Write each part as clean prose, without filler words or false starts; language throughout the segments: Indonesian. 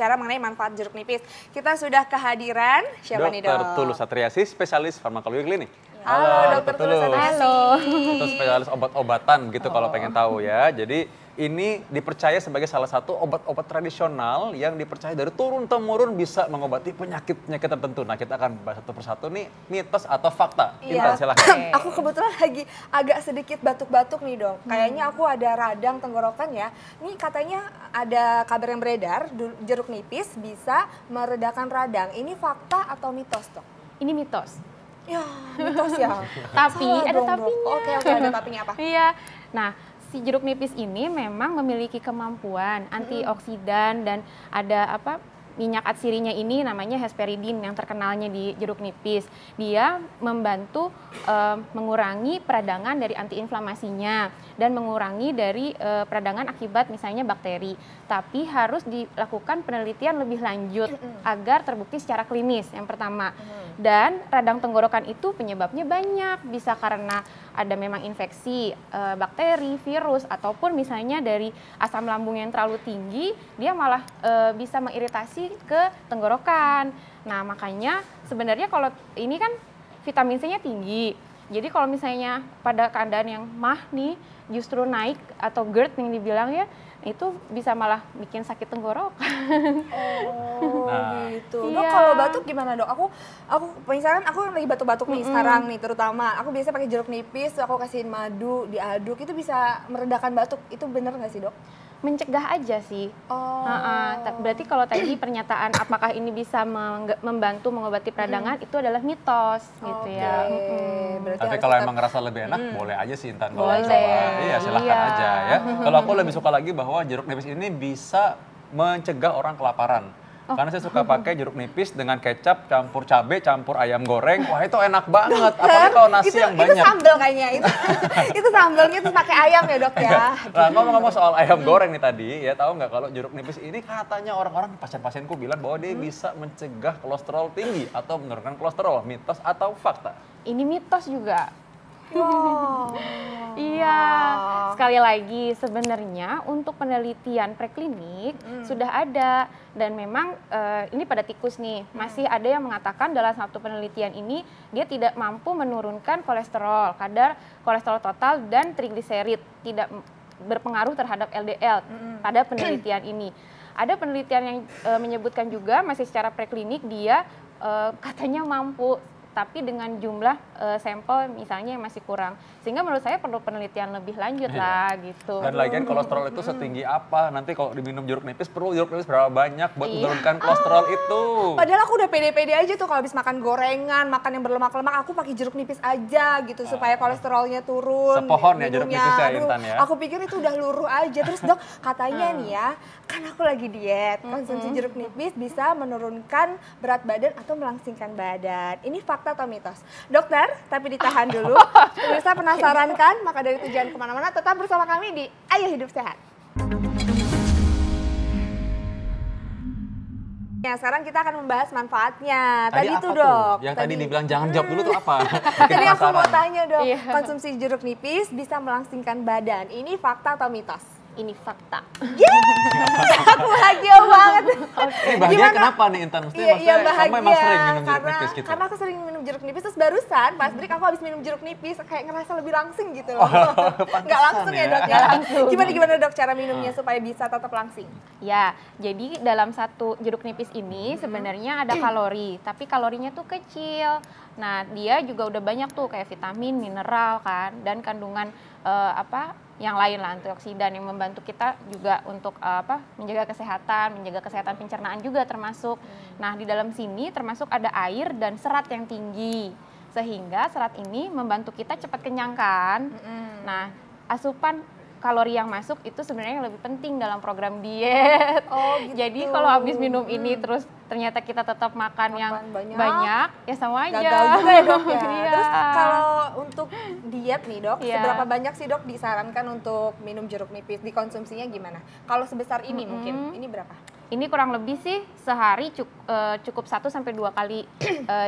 berbicara mengenai manfaat jeruk nipis. Kita sudah kehadiran siapa nih, Dok? Dr. Tulus Satriasi, spesialis farmakologi klinik. Halo, Dr. Tulus Satriasi. Halo. Itu spesialis obat-obatan gitu kalau pengen tahu ya. Jadi ini dipercaya sebagai salah satu obat-obat tradisional yang dipercaya dari turun-temurun bisa mengobati penyakit-penyakit tertentu. Nah, kita akan bahas satu persatu nih, mitos atau fakta. Intan, silahkan. Aku kebetulan lagi agak sedikit batuk-batuk nih, Dok. Kayaknya aku ada radang tenggorokan ya. Ini katanya ada kabar yang beredar, jeruk nipis bisa meredakan radang. Ini fakta atau mitos, Dok? Ini mitos. Ya, mitos ya. Tapi Salah ada dong, Dok. tapinya. Oke, ada tapinya apa? Iya. Nah, si jeruk nipis ini memang memiliki kemampuan antioksidan dan ada minyak atsirinya ini namanya hesperidin yang terkenalnya di jeruk nipis. Dia membantu mengurangi peradangan dari antiinflamasinya dan mengurangi dari peradangan akibat misalnya bakteri. Tapi harus dilakukan penelitian lebih lanjut agar terbukti secara klinis yang pertama. Dan radang tenggorokan itu penyebabnya banyak, bisa karena ada memang infeksi bakteri, virus, ataupun misalnya dari asam lambung yang terlalu tinggi, dia malah bisa mengiritasi ke tenggorokan. Nah, makanya sebenarnya kalau ini kan vitamin C-nya tinggi. Jadi kalau misalnya pada keadaan yang mah nih justru naik atau GERD yang dibilang ya, itu bisa malah bikin sakit tenggorokan. Gitu. Iya. Dok, kalau batuk gimana, Dok? Aku misalkan aku yang lagi batuk-batuk nih sekarang nih terutama. Aku biasa pakai jeruk nipis, aku kasihin madu, diaduk, itu bisa meredakan batuk. Itu bener nggak sih, Dok? Mencegah aja sih. Oh. Berarti kalau tadi pernyataan apakah ini bisa membantu mengobati peradangan itu adalah mitos gitu ya. Berarti Tapi harus kalau tetap- emang ngerasa lebih enak, boleh aja sih Intan. Kalau Boleh. coba. Iya, silahkan Iya. aja ya. Kalau aku lebih suka lagi bahwa jeruk nipis ini bisa mencegah orang kelaparan. Karena saya suka pakai jeruk nipis dengan kecap, campur cabai, campur ayam goreng. Wah, itu enak banget. Apalagi kalau nasi yang Itu banyak. sambal kayaknya itu sambalnya terus pakai ayam ya, Dok ya. Nah, ngomong-ngomong soal ayam goreng nih tadi, ya tahu nggak kalau jeruk nipis ini katanya orang-orang pasien-pasienku bilang bahwa dia bisa mencegah kolesterol tinggi atau menurunkan kolesterol, mitos atau fakta? Ini mitos juga. Wow. Iya, sekali lagi sebenarnya untuk penelitian preklinik sudah ada dan memang ini pada tikus nih masih ada yang mengatakan dalam satu penelitian ini dia tidak mampu menurunkan kolesterol, kadar kolesterol total dan trigliserid, tidak berpengaruh terhadap LDL pada penelitian ini. Ada penelitian yang menyebutkan juga masih secara preklinik dia katanya mampu, tapi dengan jumlah sampel misalnya yang masih kurang. Sehingga menurut saya perlu penelitian lebih lanjut lah gitu. Dan lagian kolesterol itu setinggi apa? Nanti kalau diminum jeruk nipis perlu jeruk nipis berapa banyak buat menurunkan kolesterol itu? Padahal aku udah pede-pede aja tuh kalau habis makan gorengan, makan yang berlemak-lemak, aku pakai jeruk nipis aja gitu supaya kolesterolnya turun. Sepohon ya jeruk minumnya. nipis ya, Aduh, Intan ya? Aku pikir itu udah luruh aja. Terus, Dok, katanya nih ya, kan aku lagi diet, konsumsi jeruk nipis bisa menurunkan berat badan atau melangsingkan badan. Ini fakta atau mitos? Dokter, tapi ditahan dulu. Pemirsa penasaran kan? Maka dari tujuan kemana-mana, tetap bersama kami di Ayo Hidup Sehat. Ya, sekarang kita akan membahas manfaatnya. Tadi apa tuh, Dok. Yang tadi dibilang jangan jawab dulu tuh apa? Tadi aku mau tanya, Dok. Iya. Konsumsi jeruk nipis bisa melangsingkan badan. Ini fakta atau mitos? Ini fakta. Aku bahagia banget. Ini bahagia Gimana? kenapa nih Intan? Mesti Iya, kamu bahagia. emang sering minum jeruk karena, nipis gitu? Karena aku sering minum jeruk nipis, terus barusan pas break aku habis minum jeruk nipis, kayak ngerasa lebih langsing gitu loh. Nggak langsung ya, Dok ya? Gimana Dok cara minumnya supaya bisa tetap langsing? Ya, jadi dalam satu jeruk nipis ini sebenarnya ada kalori, tapi kalorinya tuh kecil. Nah, dia juga udah banyak tuh kayak vitamin, mineral kan, dan kandungan yang lain lah, antioksidan yang membantu kita juga untuk menjaga kesehatan pencernaan juga termasuk. Nah, di dalam sini termasuk ada air dan serat yang tinggi. Sehingga serat ini membantu kita cepat kenyang kan. Nah, asupan kalori yang masuk itu sebenarnya yang lebih penting dalam program diet. Oh, gitu. Jadi kalau habis minum ini terus ternyata kita tetap makan yang banyak. banyak, ya sama aja. Gagal juga ya, Dok ya. Iya. Terus kalau untuk diet nih dok, Iya. seberapa banyak sih dok disarankan untuk minum jeruk nipis? Dikonsumsinya gimana? Kalau sebesar ini mungkin, ini berapa? Ini kurang lebih sih sehari cukup 1-2 kali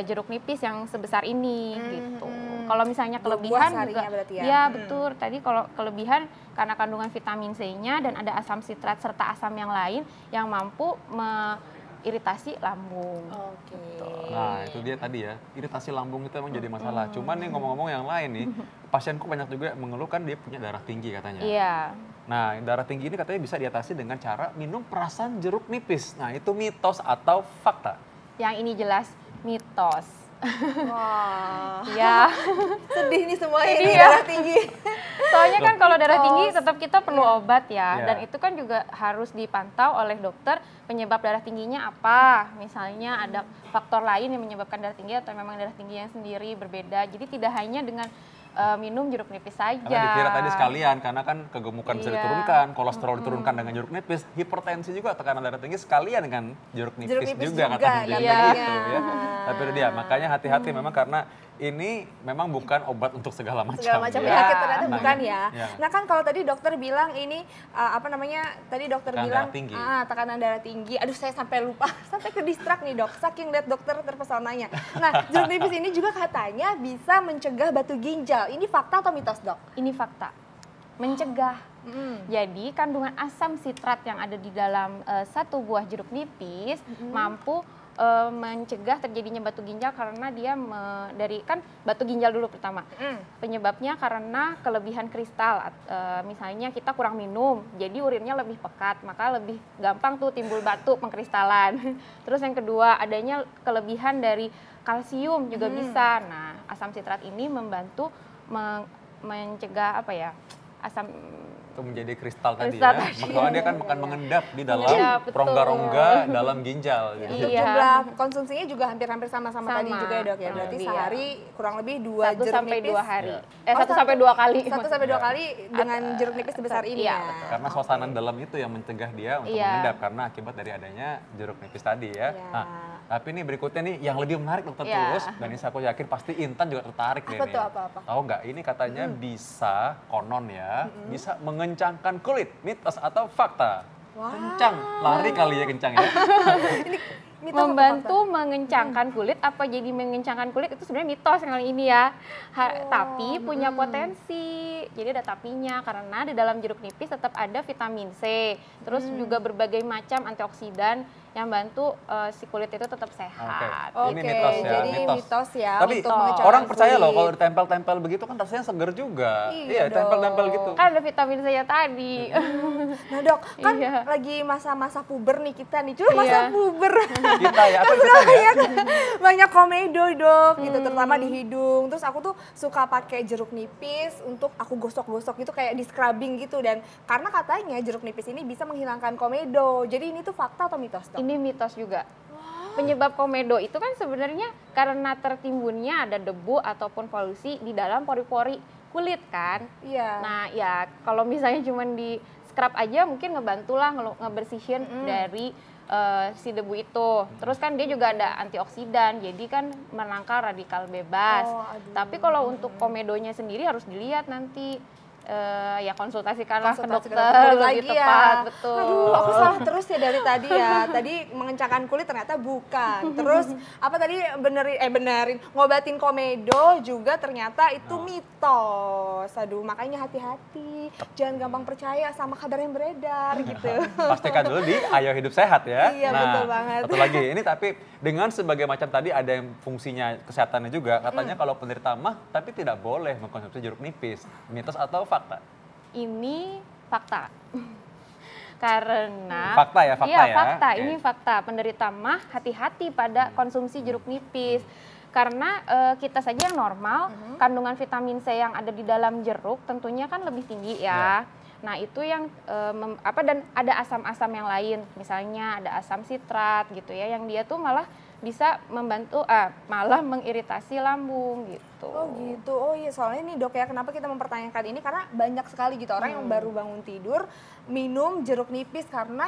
jeruk nipis yang sebesar ini gitu. Kalau misalnya 2 buah kelebihan juga, seharinya berarti ya? ya betul. Tadi kalau kelebihan karena kandungan vitamin C-nya dan ada asam sitrat serta asam yang lain yang mampu iritasi lambung. Oke. Nah, itu dia tadi ya, iritasi lambung itu emang jadi masalah. Cuman nih ngomong-ngomong yang lain nih, pasienku banyak juga mengeluhkan dia punya darah tinggi katanya. Iya. Nah, darah tinggi ini katanya bisa diatasi dengan cara minum perasan jeruk nipis. Nah, itu mitos atau fakta? Yang ini jelas mitos. Wah, Ya, sedih nih semua ini Iya. darah tinggi. soalnya kan kalau darah tinggi Mitos. tetap kita perlu obat ya, Iya. dan itu kan juga harus dipantau oleh dokter penyebab darah tingginya apa. Misalnya ada faktor lain yang menyebabkan darah tinggi atau memang darah tingginya sendiri berbeda. Jadi tidak hanya dengan minum jeruk nipis saja. Karena dikira tadi sekalian, karena kan kegemukan bisa Iya. diturunkan, kolesterol diturunkan dengan jeruk nipis, hipertensi juga tekanan darah tinggi sekalian dengan jeruk nipis, Jeruk nipis juga juga, katanya. Jadi iya. gitu ya. Tapi itu dia, makanya hati-hati memang karena ini memang bukan obat untuk segala macam. Segala macam ya. penyakit ternyata Nah, bukan ya. ya. Nah kan kalau tadi dokter bilang ini apa namanya? Tadi dokter Tekanan bilang darah tinggi. tekanan darah tinggi. Aduh saya sampai lupa, sampai ke distrak nih dok. Saking lihat dokter terpesonanya. Nah jeruk nipis ini juga katanya bisa mencegah batu ginjal. Ini fakta atau mitos dok? Ini fakta. Mencegah. Jadi kandungan asam sitrat yang ada di dalam satu buah jeruk nipis mampu mencegah terjadinya batu ginjal karena dia dari kan batu ginjal dulu pertama. Penyebabnya karena kelebihan kristal. Misalnya kita kurang minum, jadi urinnya lebih pekat, maka lebih gampang tuh timbul batu pengkristalan. Terus yang kedua, adanya kelebihan dari kalsium juga bisa. Nah, asam sitrat ini membantu mencegah apa ya? Asam Itu menjadi kristal tadi Kristal ya. tadi. Makanya dia kan akan mengendap di dalam Iya, betul. rongga-rongga dalam ginjal. Gitu. Untuk Iya. jumlah konsumsinya juga hampir-hampir sama-sama tadi Sama, juga ya dok ya. kurang Berarti lebih, sehari kurang lebih 2 1 jeruk sampai nipis. 2 hari. Iya. 1 sampai 2 kali. 1 sampai 2 Iya. kali dengan jeruk nipis sebesar ini Iya, ya. betul. Karena suasana dalam itu yang mencegah dia untuk Iya. mengendap karena akibat dari adanya jeruk nipis tadi ya. Iya. Nah, tapi nih berikutnya nih yang lebih menarik dokter Iya. Tulus, dan ini aku yakin pasti Intan juga tertarik deh Apa nih. tuh, apa-apa? Tahu nggak? Ini katanya bisa konon ya, bisa mengencangkan kulit. Mitos atau fakta? Wah. Kencang, lari kali ya kencang ya. Mitos atau Membantu mengencangkan kulit, apa jadi mengencangkan kulit itu sebenarnya mitos yang kali ini ya. Tapi punya potensi. Jadi ada tapinya karena di dalam jeruk nipis tetap ada vitamin C. Terus juga berbagai macam antioksidan yang bantu si kulit itu tetap sehat. Oke, Ini mitos ya, jadi mitos ya Tapi untuk mengencangkan orang percaya loh kulit. kalau ditempel-tempel begitu kan rasanya seger juga. Iya ditempel-tempel dong. gitu. Kan ada vitamin C-nya tadi. Nah dok, kan Iya. lagi masa-masa puber nih kita nih. Cuma masa Iya. puber. Kita ya, apa kita ya? Banyak komedo dok, gitu terutama di hidung. Terus aku tuh suka pakai jeruk nipis untuk aku gosok-gosok gitu kayak di scrubbing gitu, dan karena katanya jeruk nipis ini bisa menghilangkan komedo. Jadi ini tuh fakta atau mitos dok? Ini mitos juga. Penyebab komedo itu kan sebenarnya karena tertimbunnya ada debu ataupun polusi di dalam pori-pori kulit kan. Iya. Nah ya kalau misalnya cuma di scrub aja mungkin ngebantulah ngebersihin dari si debu itu. Terus kan dia juga ada antioksidan, jadi kan menangkal radikal bebas. Oh, aduh. Tapi kalau untuk komedonya sendiri harus dilihat nanti. Ya konsultasikanlah ke Konsultasi dokter kulit lebih lagi ya. tepat, betul. Aduh, aku salah terus ya dari tadi ya. Tadi mengencangkan kulit ternyata bukan. Terus apa tadi benerin ngobatin komedo juga ternyata itu mitos. Aduh, makanya hati-hati. Jangan gampang percaya sama kabar yang beredar gitu. Pastikan dulu di Ayo Hidup Sehat ya. Iya, betul banget. Satu lagi, ini tapi dengan sebagai macam tadi ada yang fungsinya kesehatannya juga. Katanya kalau penderita mah tapi tidak boleh mengkonsumsi jeruk nipis. Mitos atau fakta? Ini fakta. Karena Fakta ya, fakta iya, ya. fakta. Oke. Ini fakta. Penderita mah hati-hati pada konsumsi jeruk nipis. Karena kita saja yang normal, kandungan vitamin C yang ada di dalam jeruk tentunya kan lebih tinggi ya. Nah, itu yang dan ada asam-asam yang lain. Misalnya ada asam sitrat gitu ya, yang dia tuh malah bisa membantu malah mengiritasi lambung gitu. Oh gitu, oh iya soalnya nih dok ya kenapa kita mempertanyakan ini karena banyak sekali gitu orang yang baru bangun tidur minum jeruk nipis karena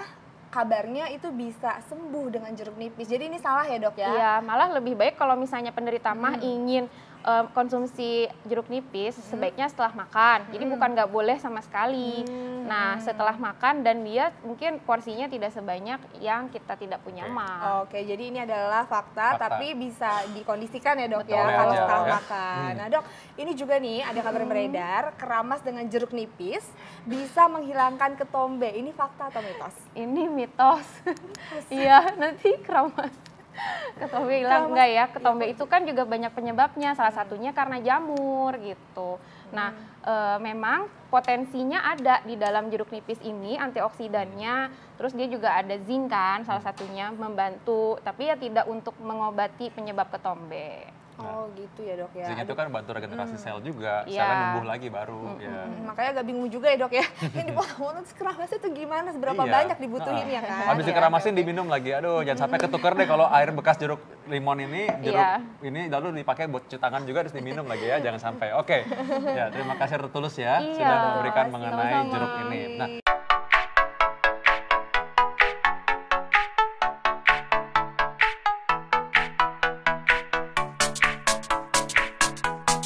kabarnya itu bisa sembuh dengan jeruk nipis. Jadi ini salah ya dok ya? Iya, malah lebih baik kalau misalnya penderita mah ingin konsumsi jeruk nipis sebaiknya setelah makan. Jadi bukan nggak boleh sama sekali. Nah, setelah makan dan dia mungkin porsinya tidak sebanyak yang kita tidak punya mah. Oke, jadi ini adalah fakta, tapi bisa dikondisikan ya dok Betul. ya kalau Boleh aja, setelah ya. makan. Nah dok, ini juga nih ada kabar beredar, keramas dengan jeruk nipis bisa menghilangkan ketombe. Ini fakta atau mitos? Ini mitos. Iya, nanti keramas. Ketombe hilang enggak ya? Ketombe itu kan juga banyak penyebabnya, salah satunya karena jamur gitu. Nah, memang potensinya ada di dalam jeruk nipis ini, antioksidannya, terus dia juga ada zinc kan, salah satunya membantu, tapi ya tidak untuk mengobati penyebab ketombe. Oh gitu ya dok ya. Zinc itu kan bantu regenerasi sel juga, Iya. selnya numbuh lagi baru. Ya. Makanya agak bingung juga ya dok ya. Ini dipotong terus keramasnya tuh gimana? Seberapa Iya. banyak dibutuhin ya kan? Habis Ya, dikeramasin oke. diminum lagi. Aduh, jangan sampai ketukar deh kalau air bekas jeruk limon ini, jeruk Iya. ini lalu dipakai buat cuci tangan juga terus diminum lagi ya, jangan sampai. Oke. Ya, terima kasih Retulus ya Iya, sudah memberikan mengenai sama-sama. jeruk ini. Nah,